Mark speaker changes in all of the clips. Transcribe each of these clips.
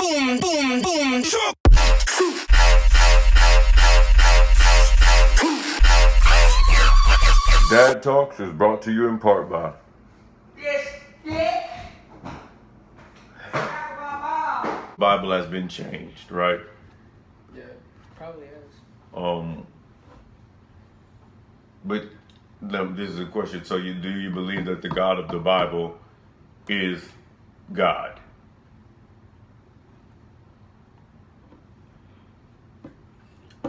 Speaker 1: boom, boom, boom.
Speaker 2: Dad Talks is brought to you in part by Bible has been changed, right?
Speaker 3: Yeah, probably has.
Speaker 2: But this is a question. So, do you believe that the God of the Bible is God?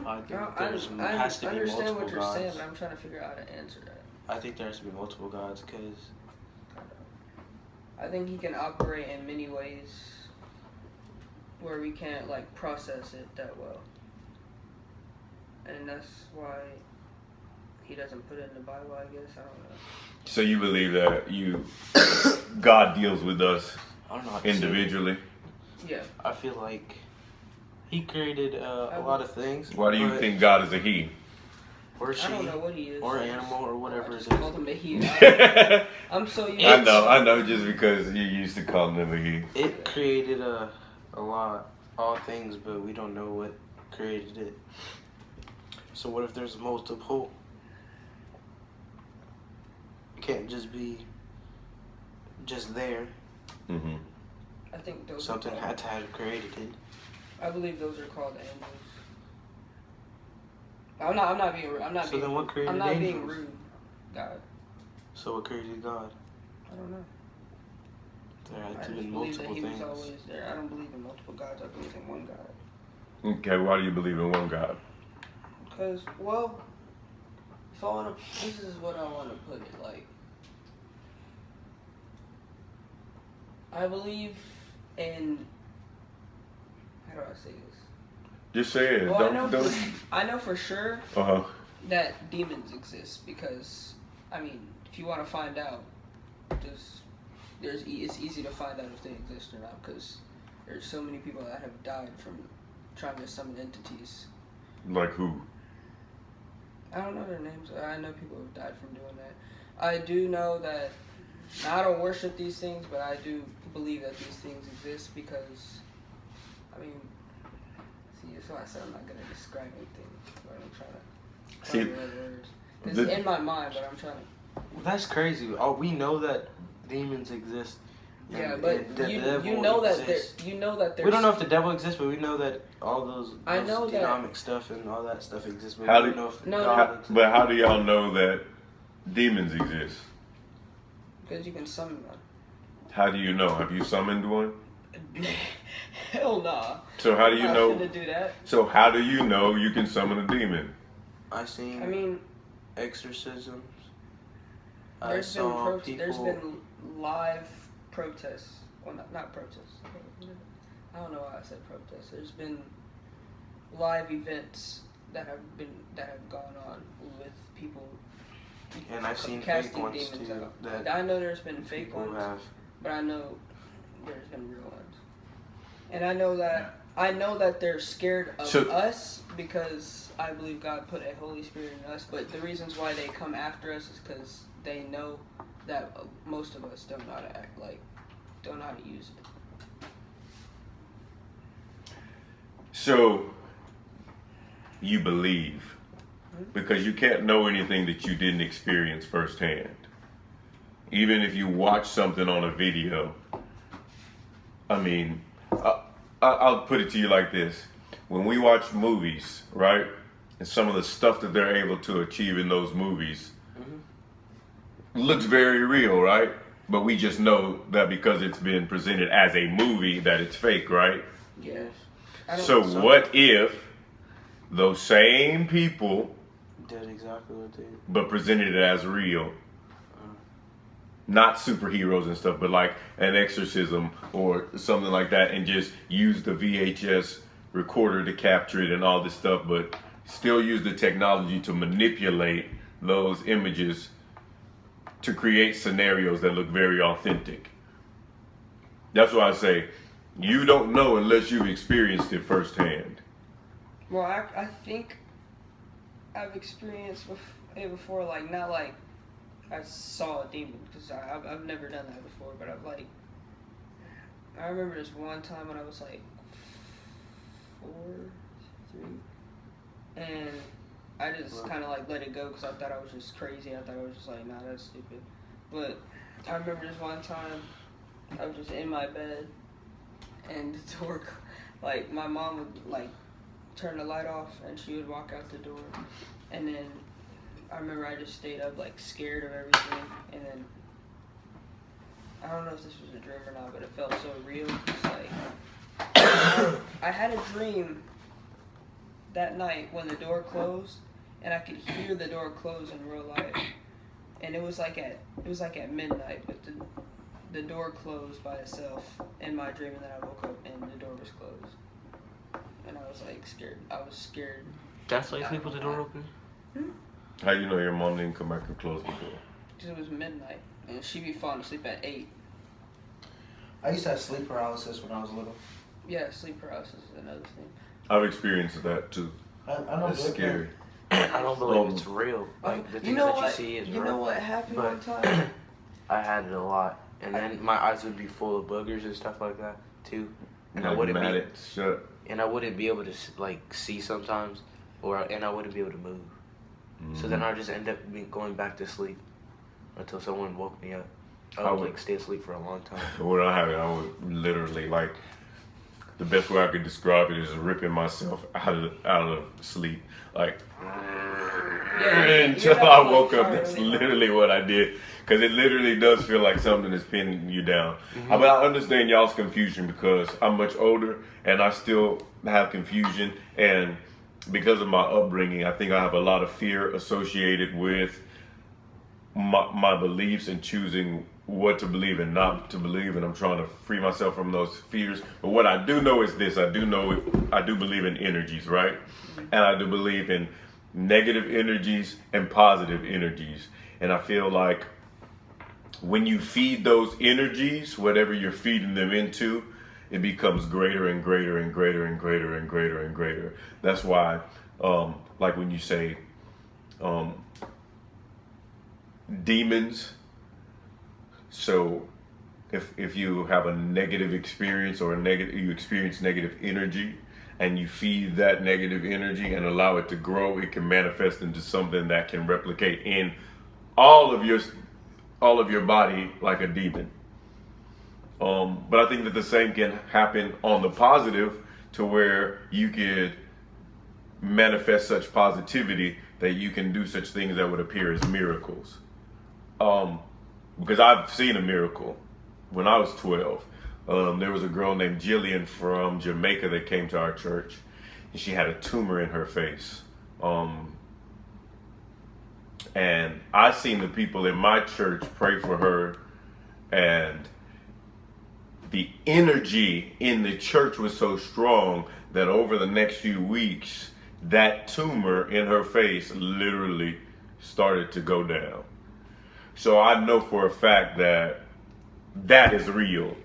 Speaker 4: I think
Speaker 3: I
Speaker 4: has to be
Speaker 3: understand
Speaker 4: multiple
Speaker 3: what you're
Speaker 4: gods.
Speaker 3: saying, but I'm trying to figure out how to answer that.
Speaker 4: I think there has to be multiple gods because
Speaker 3: I think he can operate in many ways where we can't process it that well, and that's why he doesn't put it in the Bible. I guess I don't know.
Speaker 2: So you believe that God deals with us
Speaker 4: I don't know how to say it.
Speaker 2: individually?
Speaker 3: Yeah.
Speaker 4: I feel like he created a lot of things.
Speaker 2: Why do you
Speaker 4: but-
Speaker 2: think God is a he?
Speaker 4: Or she,
Speaker 3: I don't know what he is.
Speaker 4: or
Speaker 3: I
Speaker 4: animal, or whatever
Speaker 3: I
Speaker 4: it
Speaker 3: just
Speaker 4: is.
Speaker 3: called him a he.
Speaker 2: I
Speaker 3: I'm so used.
Speaker 2: know, just because you used to call him a he.
Speaker 4: It created a lot, all things, but we don't know what created it. So what if there's multiple? It can't just be just there.
Speaker 2: Mm-hmm.
Speaker 3: I think those.
Speaker 4: Something
Speaker 3: are called,
Speaker 4: had to have created it.
Speaker 3: I believe those are called angels. I'm not being rude. I'm not
Speaker 4: So
Speaker 3: being.
Speaker 4: then what created
Speaker 3: I'm not being
Speaker 4: angels?
Speaker 3: rude. God.
Speaker 4: So what created God?
Speaker 3: I don't know.
Speaker 4: There
Speaker 3: I
Speaker 4: had to
Speaker 3: just
Speaker 4: be
Speaker 3: believe that
Speaker 4: multiple
Speaker 3: he
Speaker 4: things.
Speaker 3: was always there. I don't believe in multiple gods. I believe in one God.
Speaker 2: Okay, why do you believe in one God?
Speaker 3: Because, well, if I want to, this is what I want to put it like. I believe in. How do I say this?
Speaker 2: Just say it.
Speaker 3: Well,
Speaker 2: don't.
Speaker 3: I know for sure
Speaker 2: Uh-huh.
Speaker 3: that demons exist because, I mean, if you want to find out, it's easy to find out if they exist or not because there's so many people that have died from trying to summon entities.
Speaker 2: Like who?
Speaker 3: I don't know their names. I know people who've died from doing that. I do know that. Now, I don't worship these things, but I do believe that these things exist because, I mean, see, that's why I said I'm not gonna describe anything, but I'm trying to find the right words. It's in my mind, but I'm trying to.
Speaker 4: Well, that's crazy. Oh, we know that demons exist.
Speaker 3: Yeah,
Speaker 4: and
Speaker 3: but
Speaker 4: the
Speaker 3: you
Speaker 4: devil
Speaker 3: know that
Speaker 4: exists.
Speaker 3: you know that there's.
Speaker 4: We don't know if the devil exists, but we know that all those
Speaker 3: I know that-
Speaker 4: demonic stuff and all that stuff exists. But
Speaker 2: How
Speaker 4: we
Speaker 2: do-
Speaker 4: don't know if
Speaker 3: No,
Speaker 4: God exists.
Speaker 2: But how do y'all know that demons exist?
Speaker 3: Because you can summon one.
Speaker 2: How do you know? Have you summoned one?
Speaker 3: Hell nah.
Speaker 2: So how do you
Speaker 3: I'm
Speaker 2: know?
Speaker 3: not finna do that.
Speaker 2: So how do you know you can summon a demon?
Speaker 4: I seen
Speaker 3: I mean,
Speaker 4: exorcisms. I
Speaker 3: there's been
Speaker 4: saw
Speaker 3: there's
Speaker 4: people.
Speaker 3: been live protests. Well, not protests. I don't know why I said protests. There's been live events that have gone on with people.
Speaker 4: And I've seen
Speaker 3: casting
Speaker 4: fake ones
Speaker 3: demons
Speaker 4: too.
Speaker 3: out.
Speaker 4: That
Speaker 3: I know there's been fake
Speaker 4: people
Speaker 3: ones,
Speaker 4: have.
Speaker 3: but I know there's been real ones. And I know that they're scared of
Speaker 2: So-
Speaker 3: us because I believe God put a Holy Spirit in us. But the reasons why they come after us is because they know that most of us don't know how to don't know how to use it.
Speaker 2: So you believe because you can't know anything that you didn't experience firsthand. Even if you watch something on a video, I mean, I'll put it to you like this. When we watch movies, right, and some of the stuff that they're able to achieve in those movies looks very real, right? But we just know that because it's been presented as a movie that it's fake, right?
Speaker 3: Yes.
Speaker 2: So what if those same people
Speaker 4: Did exactly what they.
Speaker 2: but presented it as real? Not superheroes and stuff, but like an exorcism or something like that, and just use the VHS recorder to capture it and all this stuff, but still use the technology to manipulate those images to create scenarios that look very authentic. That's why I say you don't know unless you've experienced it firsthand.
Speaker 3: Well, I think I've experienced it before, not like I saw a demon, because I've never done that before, but I remember this one time when I was like 4, 3, and I just kind of like let it go because I thought I was just crazy. I thought I was just like, nah, that's stupid. But I remember this one time I was just in my bed and the door, like my mom would like turn the light off and she would walk out the door, and then I remember I just stayed up like scared of everything, and then I don't know if this was a dream or not, but it felt so real. It's like I had a dream that night when the door closed, and I could hear the door close in real life, and it was like at midnight, but the door closed by itself in my dream, and then I woke up and the door was closed, and I was like scared. I was scared.
Speaker 4: That's why you sleep with the door open?
Speaker 2: How you know your mom didn't come back and close the door?
Speaker 3: Because it was midnight, and she'd be falling asleep at 8.
Speaker 1: I used to have sleep paralysis when I was little.
Speaker 3: Yeah, sleep paralysis is another thing.
Speaker 2: I've experienced that too.
Speaker 1: I know
Speaker 2: It's scary.
Speaker 4: I don't believe it's real. Like, the things that you see is real.
Speaker 3: You know what happened
Speaker 4: But-
Speaker 3: one time?
Speaker 4: I had it a lot. And then my eyes would be full of boogers and stuff like that, too. And I wouldn't be,
Speaker 2: shut.
Speaker 4: and I wouldn't be able to, like, see sometimes. And I wouldn't be able to move. So then I just end up going back to sleep until someone woke me up. I would like stay asleep for a long time.
Speaker 2: When I have it, I would literally like. The best way I could describe it is ripping myself out of sleep, like until I woke up. That's literally what I did, because it literally does feel like something is pinning you down. But I understand y'all's confusion because I'm much older and I still have confusion, and because of my upbringing, I think I have a lot of fear associated with my beliefs and choosing what to believe and not to believe, and I'm trying to free myself from those fears. But what I do know is this: I do believe in energies, right? And I do believe in negative energies and positive energies. And I feel like when you feed those energies, whatever you're feeding them into, it becomes greater and greater and greater and greater and greater and greater. That's why, like when you say demons. So if you have a negative experience or you experience negative energy and you feed that negative energy and allow it to grow, it can manifest into something that can replicate in all of your body like a demon. But I think that the same can happen on the positive, to where you could manifest such positivity that you can do such things that would appear as miracles. Because I've seen a miracle when I was 12. There was a girl named Jillian from Jamaica that came to our church, and she had a tumor in her face. And I seen the people in my church pray for her, and the energy in the church was so strong that over the next few weeks, that tumor in her face literally started to go down. So I know for a fact that that is real.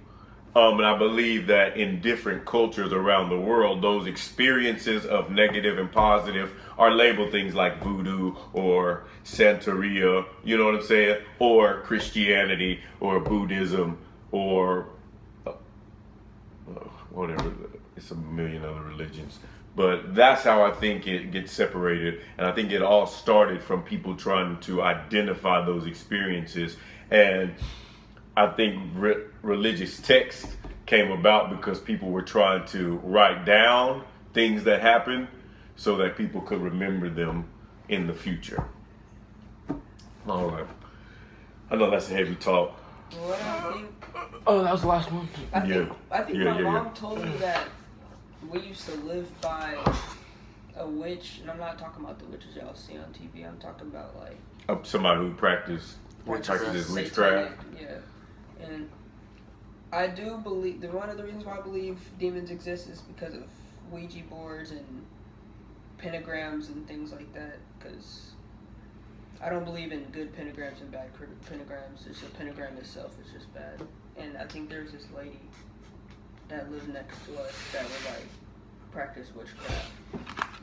Speaker 2: And I believe that in different cultures around the world, those experiences of negative and positive are labeled things like voodoo or Santeria, you know what I'm saying? Or Christianity or Buddhism or whatever. It's a million other religions. But that's how I think it gets separated. And I think it all started from people trying to identify those experiences. And I think religious text came about because people were trying to write down things that happened so that people could remember them in the future. All right. I know that's a heavy talk.
Speaker 3: What I think,
Speaker 4: Oh, that was the last one.
Speaker 3: I think
Speaker 2: Yeah,
Speaker 3: my
Speaker 2: yeah,
Speaker 3: mom told me that we used to live by a witch, and I'm not talking about the witches y'all see on TV. I'm talking about like
Speaker 2: Somebody who practices witchcraft.
Speaker 3: Yeah, and I do believe one of the reasons why I believe demons exist is because of Ouija boards and pentagrams and things like that. Because I don't believe in good pentagrams and bad pentagrams. It's the pentagram itself is just bad. And I think there's this lady that lived next to us that would like practice witchcraft.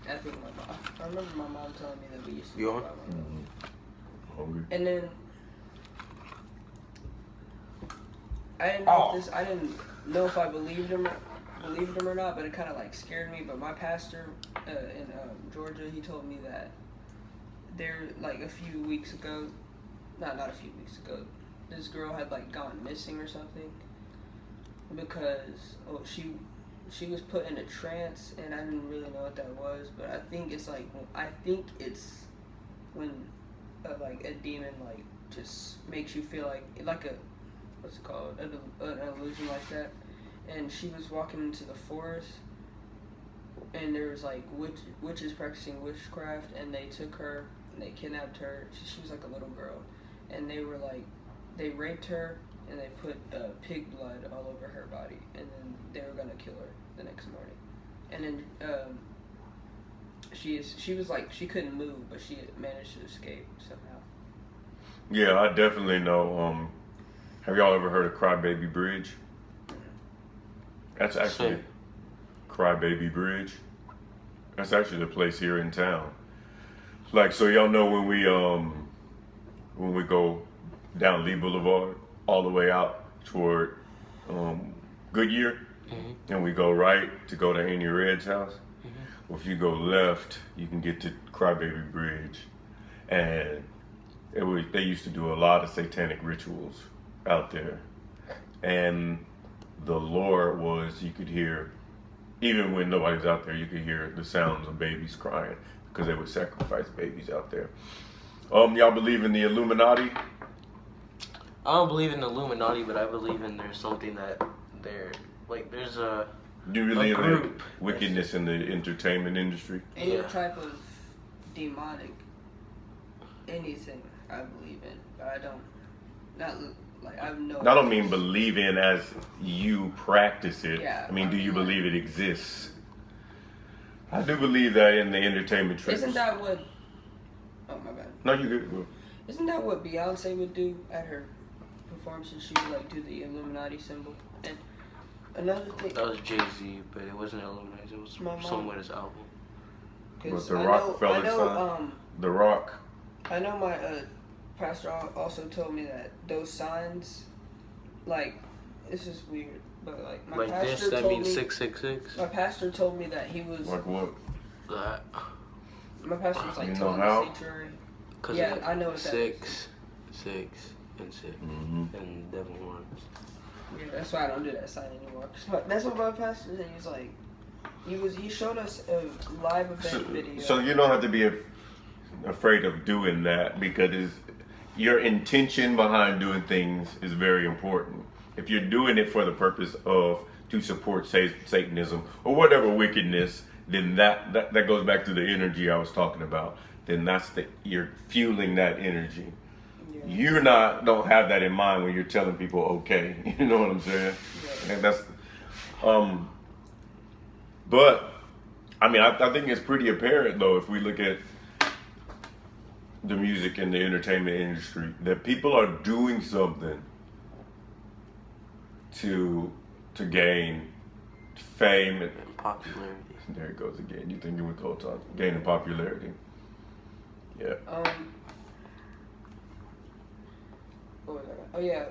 Speaker 3: I think I remember my mom telling me that we used to.
Speaker 4: You on?
Speaker 2: Hungry.
Speaker 3: And then I didn't know if I believed him or not, but it kind of like scared me. But my pastor in Georgia, he told me that there, like a few weeks ago, not a few weeks ago, this girl had like gone missing or something because she was put in a trance, and I didn't really know what that was, but I think it's when like a demon like just makes you feel like a what's it called, an illusion like that. And she was walking into the forest, and there was like witches practicing witchcraft, and they took her and they kidnapped her. She was like a little girl, and they raped her, and they put pig blood all over her body, and then they were gonna kill her the next morning. And then she was like, she couldn't move, but she managed to escape somehow.
Speaker 2: Yeah, I definitely know. Have y'all ever heard of Crybaby Bridge? That's actually Crybaby Bridge. That's actually the place here in town. Like, so y'all know when we go down Lee Boulevard all the way out toward Goodyear, and we go right to go to Annie Red's house. Well, if you go left, you can get to Crybaby Bridge, and they used to do a lot of satanic rituals out there, and the lore was you could hear, even when nobody's out there, you could hear the sounds of babies crying because they would sacrifice babies out there. Y'all believe in the Illuminati?
Speaker 4: I don't believe in the Illuminati, but I believe in there's something that there's a
Speaker 2: Do you believe in
Speaker 4: group.
Speaker 2: wickedness in the entertainment industry?
Speaker 3: Any
Speaker 4: Yeah.
Speaker 3: type of demonic anything I believe in, but I don't. Not like I have no.
Speaker 2: I don't mean believe in as you practice it.
Speaker 3: Yeah,
Speaker 2: I mean, do you
Speaker 3: like-
Speaker 2: believe it exists? I do believe that in the entertainment trends.
Speaker 3: Isn't that what? Oh my bad.
Speaker 2: No, you good.
Speaker 3: Isn't that what Beyonce would do at her performances? She would like do the Illuminati symbol. And another thing,
Speaker 4: That was Jay-Z, but it wasn't Illuminati. It was
Speaker 3: My mom-
Speaker 4: someone's album.
Speaker 2: Was the
Speaker 3: I
Speaker 2: Rockefeller
Speaker 3: know,
Speaker 2: sign? The Rock.
Speaker 3: I know my pastor also told me that those signs, like, this is weird, but like my
Speaker 4: Like
Speaker 3: pastor
Speaker 4: this, that
Speaker 3: told
Speaker 4: means
Speaker 3: me,
Speaker 4: 666.
Speaker 3: my pastor told me that he was.
Speaker 2: Like what?
Speaker 4: That.
Speaker 3: My pastor was like
Speaker 2: You know
Speaker 3: telling
Speaker 2: how?
Speaker 3: the sanctuary.
Speaker 4: Cause
Speaker 3: Yeah, I know what that is.
Speaker 4: 6, 6, and 6,
Speaker 2: Mm-hmm.
Speaker 4: and Devil Ones.
Speaker 3: Yeah, that's why I don't do that sign anymore. That's what my pastor said. He was like, he showed us a live event video.
Speaker 2: So you don't have to be afraid of doing that because your intention behind doing things is very important. If you're doing it for the purpose of to support Satanism or whatever wickedness, then that goes back to the energy I was talking about. Then you're fueling that energy.
Speaker 3: Yeah.
Speaker 2: You don't have that in mind when you're telling people okay. You know what I'm saying?
Speaker 3: Yeah.
Speaker 2: And that's but I mean I think it's pretty apparent though if we look at the music and the entertainment industry that people are doing something to gain fame and
Speaker 4: Popularity.
Speaker 2: there it goes again. You thinking with the whole time gaining popularity. Yeah.
Speaker 3: What was that? Oh yeah.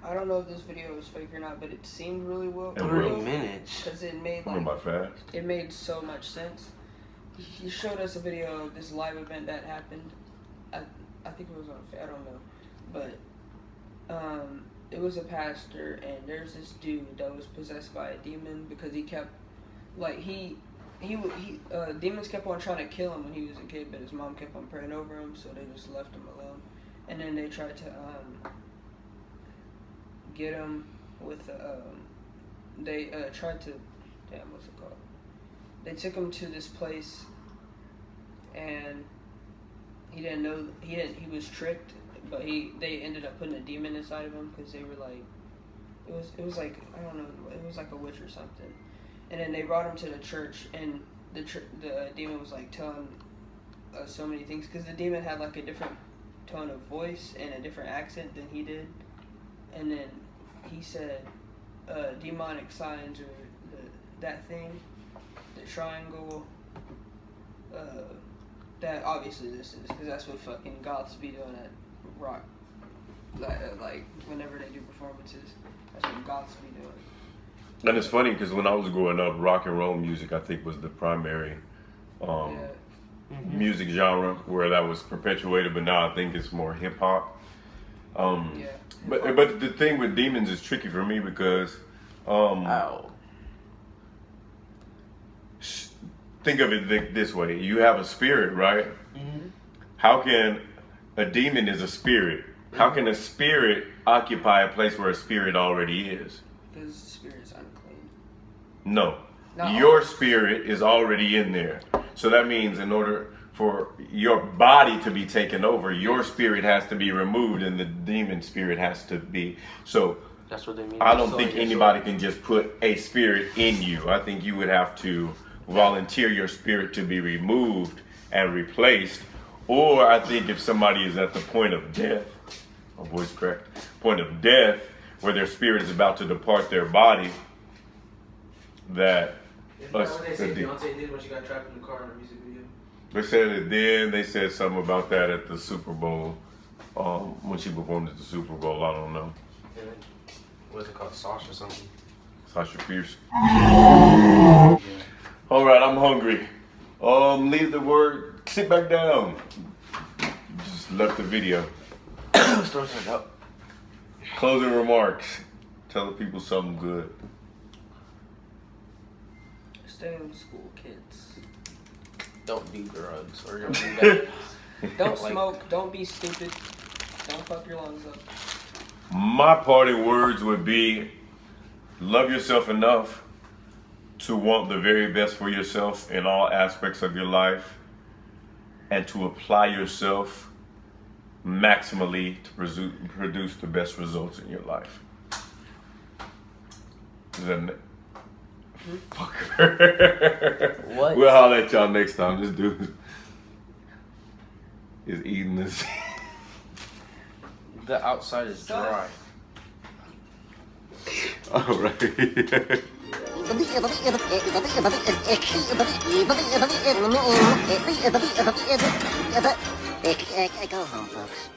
Speaker 3: I don't know if this video was fake or not, but it seemed really well.
Speaker 4: 30 minutes.
Speaker 3: Because it made
Speaker 2: Going by fast.
Speaker 3: it made so much sense. He showed us a video of this live event that happened. I think it was on. I don't know, but it was a pastor, and there's this dude that was possessed by a demon because he kept like demons kept on trying to kill him when he was a kid, but his mom kept on praying over him, so they just left him alone. And then they tried to get him with they tried to what's it called? They took him to this place, and he didn't know he was tricked, but they ended up putting a demon inside of him because they were like it was like I don't know, it was like a witch or something. And then they brought him to the church, and the demon was like telling us so many things because the demon had like a different tone of voice and a different accent than he did. And then he said demonic signs or that thing, the triangle, that obviously this is because that's what fucking goths be doing at rock like whenever they do performances. That's what goths be doing.
Speaker 2: And it's funny because when I was growing up, rock and roll music I think was the primary
Speaker 3: Yeah.
Speaker 2: music genre where that was perpetuated, but now I think it's more hip hop.
Speaker 3: Yeah.
Speaker 2: But the thing with demons is tricky for me because
Speaker 4: Ow.
Speaker 2: think of it this way: you have a spirit, right?
Speaker 4: Mm-hmm.
Speaker 2: How can a demon is a spirit? How can a spirit occupy a place where a spirit already is?
Speaker 3: Because the spirit's unclean.
Speaker 2: No.
Speaker 3: No.
Speaker 2: Your spirit is already in there. So that means in order for your body to be taken over, your spirit has to be removed and the demon spirit has to be. So
Speaker 4: That's what they mean.
Speaker 2: I don't
Speaker 4: So,
Speaker 2: think
Speaker 4: like,
Speaker 2: anybody can just put a spirit in you. I think you would have to volunteer your spirit to be removed and replaced. Or I think if somebody is at the point of death, my voice correct, point of death, where their spirit is about to depart their body, that
Speaker 5: Isn't that what they say Beyonce did when she got trapped in the car in the music video?
Speaker 2: they said it then. They said something about that at the Super Bowl, when she performed at the Super Bowl. I don't know.
Speaker 4: What's it called? Sauce or something?
Speaker 2: Sasha Fierce. All right, I'm hungry. Leave the word. Sit back down. Just left the video.
Speaker 4: Start that up.
Speaker 2: Closing remarks. Tell the people something good.
Speaker 3: Stay in school, kids.
Speaker 4: Don't do drugs or don't do that.
Speaker 3: Don't
Speaker 4: Like-
Speaker 3: smoke. Don't be stupid. Don't fuck your lungs up.
Speaker 2: My parting words would be: love yourself enough to want the very best for yourself in all aspects of your life, and to apply yourself maximally to produce the best results in your life. Then, fucker.
Speaker 4: What?
Speaker 2: We'll holler at y'all next time. This dude is eating this.
Speaker 4: The outside is dry.
Speaker 2: All right.
Speaker 6: Go home, folks.